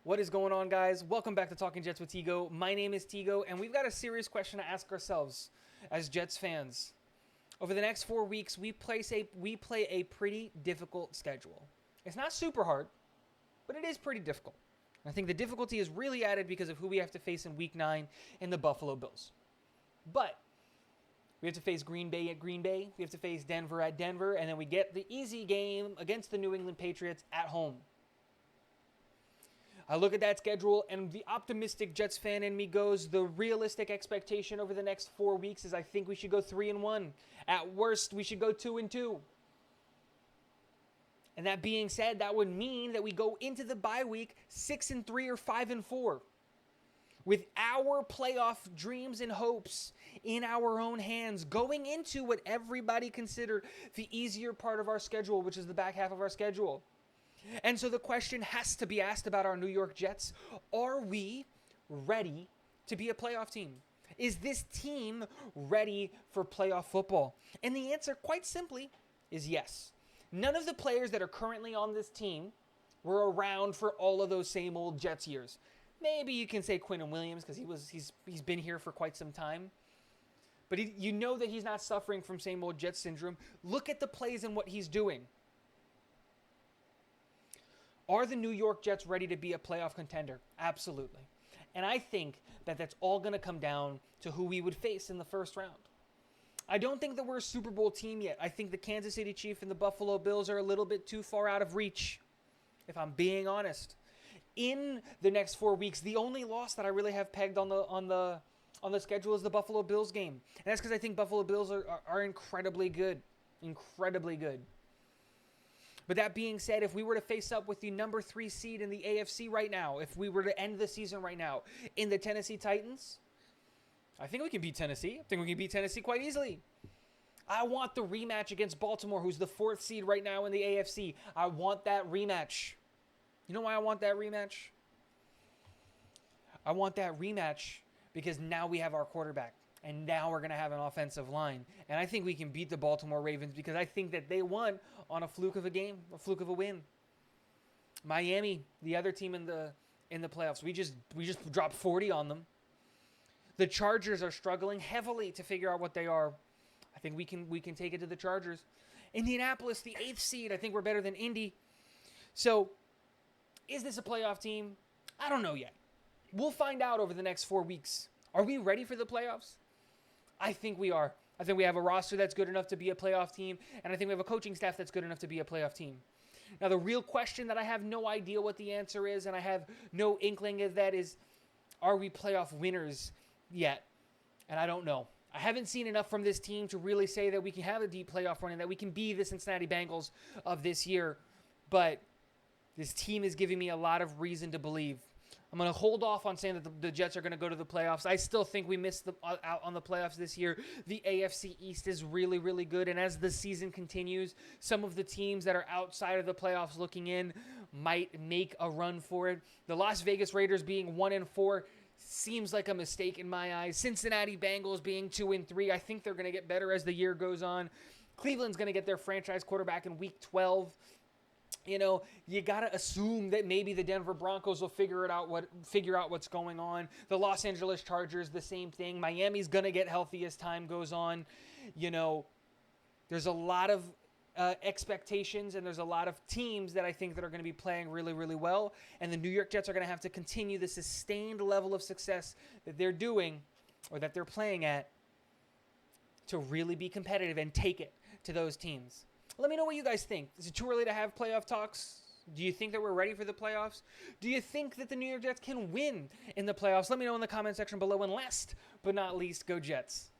What is going on, guys? Welcome back to Talking Jets with Tigo. My name is Tigo, and we've got a serious question to ask ourselves as Jets fans. Over the next 4 weeks, we play a pretty difficult schedule. It's not super hard, but it is pretty difficult. I think the difficulty is really added because of who we have to face in Week 9 in the Buffalo Bills. But we have to face Green Bay at Green Bay, we have to face Denver at Denver, and then we get the easy game against the New England Patriots at home. I look at that schedule, and the optimistic Jets fan in me goes, the realistic expectation over the next 4 weeks is I think we should go 3-1. At worst, we should go 2-2. And that being said, that would mean that we go into the bye week 6-3 or 5-4. With our playoff dreams and hopes in our own hands, going into what everybody considered the easier part of our schedule, which is the back half of our schedule. And so the question has to be asked about our New York Jets. Are we ready to be a playoff team? Is this team ready for playoff football? And the answer, quite simply, is yes. None of the players that are currently on this team were around for all of those same old Jets years. Maybe you can say Quinnen Williams because he's been here for quite some time. But you know that he's not suffering from same old Jets syndrome. Look at the plays and what he's doing. Are the New York Jets ready to be a playoff contender? Absolutely. And I think that that's all going to come down to who we would face in the first round. I don't think that we're a Super Bowl team yet. I think the Kansas City Chiefs and the Buffalo Bills are a little bit too far out of reach, if I'm being honest. In the next 4 weeks, the only loss that I really have pegged on the schedule is the Buffalo Bills game. And that's because I think Buffalo Bills are incredibly good. Incredibly good. But that being said, if we were to face up with the number 3 seed in the AFC right now, if we were to end the season right now in the Tennessee Titans, I think we can beat Tennessee. I think we can beat Tennessee quite easily. I want the rematch against Baltimore, who's the 4th seed right now in the AFC. I want that rematch. You know why I want that rematch? I want that rematch because now we have our quarterback. And now we're going to have an offensive line. And I think we can beat the Baltimore Ravens because I think that they won on a fluke of a game, a fluke of a win. Miami, the other team in the playoffs, we just dropped 40 on them. The Chargers are struggling heavily to figure out what they are. I think we can take it to the Chargers. Indianapolis, the 8th seed, I think we're better than Indy. So, is this a playoff team? I don't know yet. We'll find out over the next 4 weeks. Are we ready for the playoffs? I think we are. I think we have a roster that's good enough to be a playoff team, and I think we have a coaching staff that's good enough to be a playoff team. Now, the real question that I have no idea what the answer is, and I have no inkling of that is, are we playoff winners yet? And I don't know. I haven't seen enough from this team to really say that we can have a deep playoff run and that we can be the Cincinnati Bengals of this year, but this team is giving me a lot of reason to believe. I'm going to hold off on saying that the Jets are going to go to the playoffs. I still think we missed out on the playoffs this year. The AFC East is really, really good. And as the season continues, some of the teams that are outside of the playoffs looking in might make a run for it. The Las Vegas Raiders being 1-4 seems like a mistake in my eyes. Cincinnati Bengals being 2-3. I think they're going to get better as the year goes on. Cleveland's going to get their franchise quarterback in Week 12. You know, you got to assume that maybe the Denver Broncos will figure out what's going on. The Los Angeles Chargers, the same thing. Miami's going to get healthy as time goes on. You know, there's a lot of expectations and there's a lot of teams that I think that are going to be playing really, really well. And the New York Jets are going to have to continue the sustained level of success that they're doing or that they're playing at to really be competitive and take it to those teams. Let me know what you guys think. Is it too early to have playoff talks? Do you think that we're ready for the playoffs? Do you think that the New York Jets can win in the playoffs? Let me know in the comment section below. And last but not least, go Jets.